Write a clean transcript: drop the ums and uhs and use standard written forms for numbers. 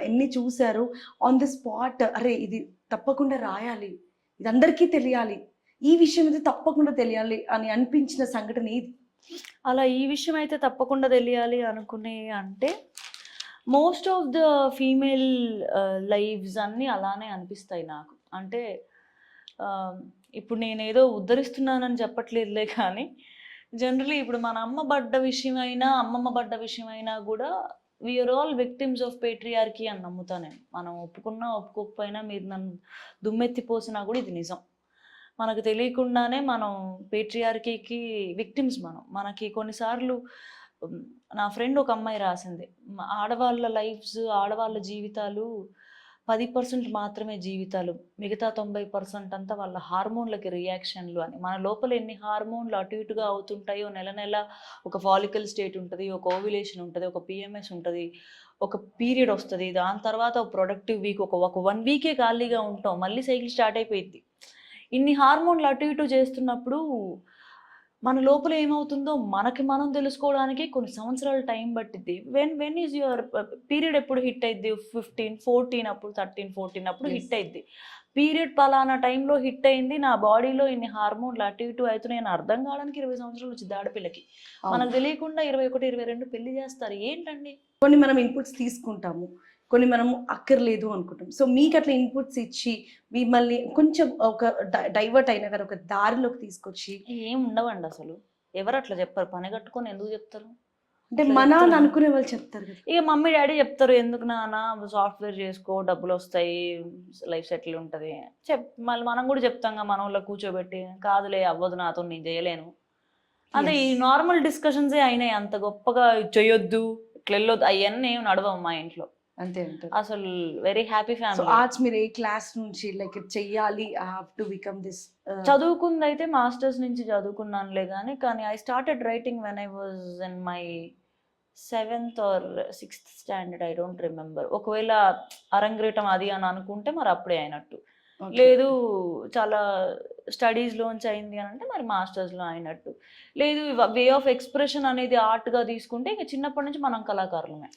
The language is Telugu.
ఎన్ని చూసారు ఆన్ ది స్పాట్ అరే ఇది తప్పకుండా రాయాలి, ఇది అందరికీ తెలియాలి, ఈ విషయం ఇది తప్పకుండా తెలియాలి అని అనిపించిన సంఘటన ఏది? అలా ఈ విషయం అయితే తప్పకుండా తెలియాలి అనుకునే అంటే most of the female lives అన్నీ అలానే అనిపిస్తాయి నాకు. అంటే ఇప్పుడు నేనేదో ఉద్ధరిస్తున్నానని చెప్పట్లేదులే కానీ జనరలీ ఇప్పుడు మన అమ్మ పడ్డ విషయమైనా అమ్మమ్మ పడ్డ విషయమైనా కూడా we are all victims of patriarchy అని నమ్ముతా నేను. మనం ఒప్పుకున్నా ఒప్పుకోకపోయినా మీరు నన్ను దుమ్మెత్తిపోసినా కూడా ఇది నిజం. మనకు తెలియకుండానే మనం పేట్రియార్కీకి విక్టిమ్స్. మనకి కొన్నిసార్లు నా ఫ్రెండ్ ఒక అమ్మాయి రాసింది, ఆడవాళ్ళ లైఫ్స్ ఆడవాళ్ళ జీవితాలు 10% మాత్రమే జీవితాలు, మిగతా 90% అంతా వాళ్ళ హార్మోన్లకి రియాక్షన్లు అని. మన లోపల ఎన్ని హార్మోన్లు అటు ఇటుగా అవుతుంటాయో, నెల నెల ఒక ఫాలికల్ స్టేట్ ఉంటుంది, ఒక ఓవ్యులేషన్ ఉంటుంది, ఒక పిఎంఎస్ ఉంటుంది, ఒక పీరియడ్ వస్తుంది, దాని తర్వాత ఒక ప్రొడక్టివ్ వీక్, ఒక 1 వీకే ఖాళీగా ఉంటాం, మళ్ళీ సైకిల్ స్టార్ట్ అయిపోయింది. ఇన్ని హార్మోన్లు అటు ఇటు చేస్తున్నప్పుడు మన లోపల ఏమవుతుందో మనకి మనం తెలుసుకోవడానికి కొన్ని సంవత్సరాల టైం పట్టిద్ది. వెన్ ఈజ్ యువర్ పీరియడ్ ఎప్పుడు హిట్ అయింది? 15, 14 అప్పుడు, 13, 14 అప్పుడు హిట్ అయింది. పీరియడ్ పలానా టైంలో హిట్ అయింది, నా బాడీలో ఇన్ని హార్మోన్లు అటు ఇటు అవుతున్నాయి అని అర్థం కావడానికి 20 సంవత్సరాలు వచ్చింది ఆడపిల్లకి. మనకు తెలియకుండా 21, 22 పెళ్లి చేస్తారు. ఏంటండి? కొన్ని మనం ఇన్పుట్స్ తీసుకుంటాము, కొన్ని మనము అక్కర్లేదు అనుకుంటాం. సో మీకు అట్లా ఇన్పుట్స్ ఇచ్చి మిమ్మల్ని కొంచెం ఒక డైవర్ట్ అయినా కానీ ఒక దారిలోకి తీసుకొచ్చి ఏం ఉండవండి అసలు. ఎవరు అట్లా చెప్పారు? పని కట్టుకొని ఎందుకు చెప్తారు? అంటే మన అని అనుకునే వాళ్ళు చెప్తారు కదా. ఇక మమ్మీ డాడీ చెప్తారు, ఎందుకు నాన్న సాఫ్ట్వేర్ చేసుకో, డబ్బులు వస్తాయి, లైఫ్ సెటిల్ ఉంటుంది మళ్ళీ మనం కూడా చెప్తాం కదా మన వాళ్ళకి కూర్చోబెట్టి, కాదులే అవ్వదు నాతో, నేను చేయలేను. అదే ఈ నార్మల్ డిస్కషన్సే అయినాయి. అంత గొప్పగా చేయొద్దు, ఇట్లా వెళ్ళొద్దు, అవన్నీ ఏం నడవవు మా ఇంట్లో. అంతే అంతే. అసలు వెరీ హ్యాపీ ఫ్యామిలీ. ఆర్ట్స్ మీరు ఏ క్లాస్ నుంచి లైక్ చెయ్యాలి, I have to become this? చదువుకుంది అయితే మాస్టర్స్ నుంచి చదువుకున్నానులే కానీ I started writing when I was in my 7th or 6th standard, I don't remember. ఒకవేళ అరంగేటం అది అని అనుకుంటే మరి అప్పుడే అయినట్టు, లేదు చాలా స్టడీస్లోంచి అయింది అని అంటే మరి మాస్టర్స్లో అయినట్టు, లేదు వే ఆఫ్ ఎక్స్ప్రెషన్ అనేది ఆర్ట్గా తీసుకుంటే ఇక చిన్నప్పటి నుంచి మనం కళాకారులమే.